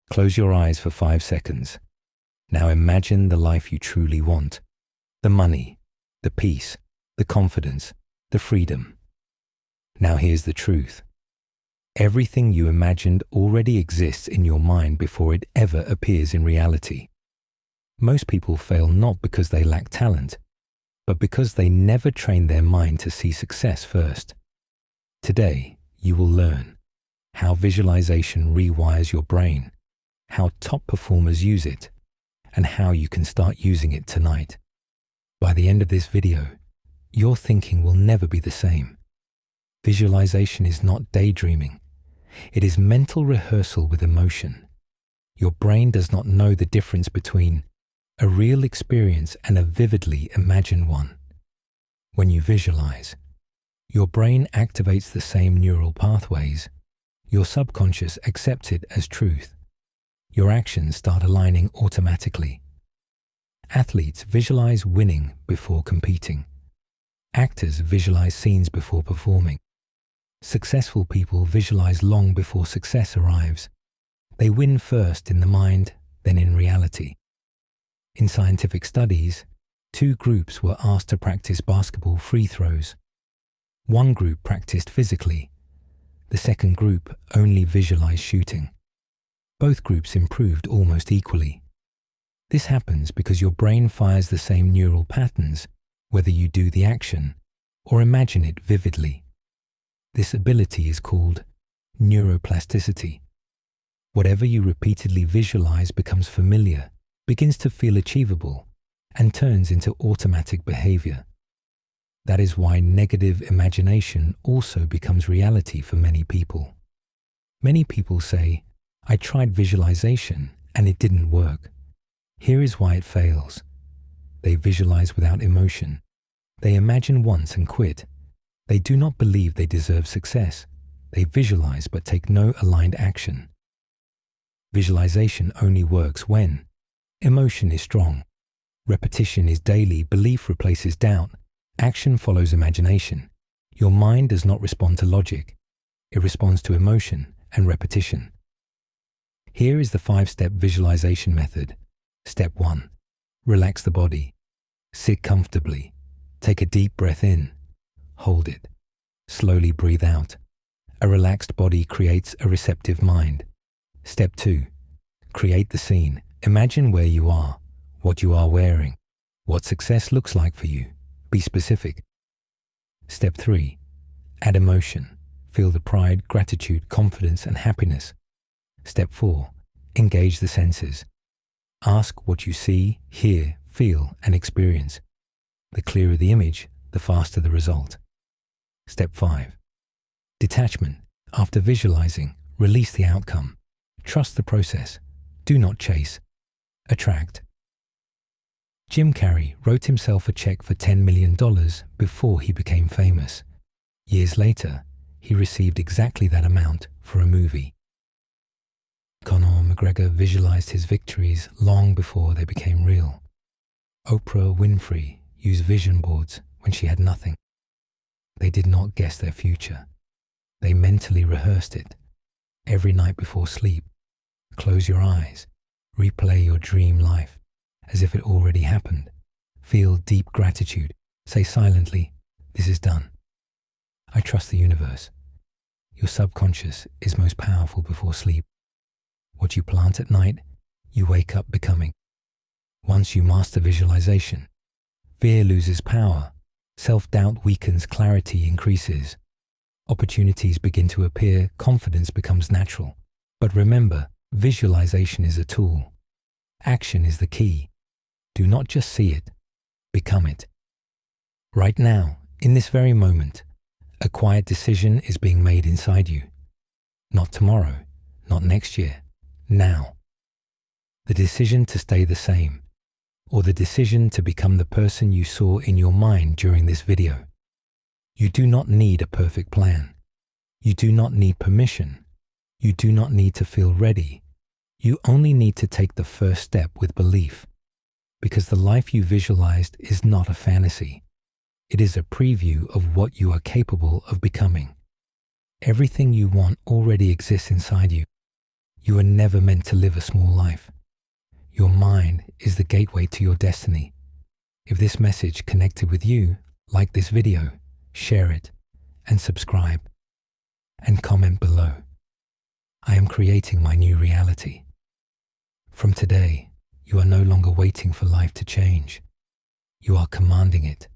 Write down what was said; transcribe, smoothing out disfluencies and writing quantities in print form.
Close your eyes for 5 seconds. Now imagine the life you truly want. The money, the peace, the confidence, the freedom. Now here's the truth. Everything you imagined already exists in your mind before it ever appears in reality. Most people fail not because they lack talent, but because they never train their mind to see success first. Today, you will learn how visualization rewires your brain, how top performers use it, and how you can start using it tonight. By the end of this video, your thinking will never be the same. Visualization is not daydreaming. It is mental rehearsal with emotion. Your brain does not know the difference between a real experience and a vividly imagined one. When you visualize, your brain activates the same neural pathways. Your subconscious accepts it as truth. Your actions start aligning automatically. Athletes visualize winning before competing. Actors visualize scenes before performing. Successful people visualize long before success arrives. They win first in the mind, then in reality. In scientific studies, 2 groups were asked to practice basketball free throws. One group practiced physically. The second group only visualized shooting. Both groups improved almost equally. This happens because your brain fires the same neural patterns whether you do the action or imagine it vividly. This ability is called neuroplasticity. Whatever you repeatedly visualize becomes familiar, begins to feel achievable, and turns into automatic behavior. That is why negative imagination also becomes reality for many people. Many people say, "I tried visualization and it didn't work." Here is why it fails. They visualize without emotion. They imagine once and quit. They do not believe they deserve success. They visualize but take no aligned action. Visualization only works when emotion is strong, repetition is daily, belief replaces doubt, action follows imagination. Your mind does not respond to logic. It responds to emotion and repetition. Here is the 5-step visualization method. Step 1. Relax the body. Sit comfortably. Take a deep breath in. Hold it. Slowly breathe out. A relaxed body creates a receptive mind. Step 2. Create the scene. Imagine where you are, what you are wearing, what success looks like for you. Be specific. Step 3. Add emotion. Feel the pride, gratitude, confidence, and happiness. Step 4. Engage the senses. Ask what you see, hear, feel, and experience. The clearer the image, the faster the result. Step 5. Detachment. After visualizing, release the outcome. Trust the process. Do not chase. Attract. Jim Carrey wrote himself a check for $10 million before he became famous. Years later, he received exactly that amount for a movie. Conor McGregor visualized his victories long before they became real. Oprah Winfrey used vision boards when she had nothing. They did not guess their future. They mentally rehearsed it. Every night before sleep, close your eyes, replay your dream life as if it already happened. Feel deep gratitude. Say silently, "This is done. I trust the universe." Your subconscious is most powerful before sleep. What you plant at night, you wake up becoming. Once you master visualization, fear loses power, self-doubt weakens, clarity increases. Opportunities begin to appear, confidence becomes natural. But remember, visualization is a tool. Action is the key. Do not just see it, become it. Right now, in this very moment, a quiet decision is being made inside you. Not tomorrow, not next year, now. The decision to stay the same, or the decision to become the person you saw in your mind during this video. You do not need a perfect plan. You do not need permission. You do not need to feel ready. You only need to take the first step with belief, because the life you visualized is not a fantasy. It is a preview of what you are capable of becoming. Everything you want already exists inside you. You are never meant to live a small life. Your mind is the gateway to your destiny. If this message connected with you, like this video, share it, and subscribe, and comment below. I am creating my new reality. From today, you are no longer waiting for life to change. You are commanding it.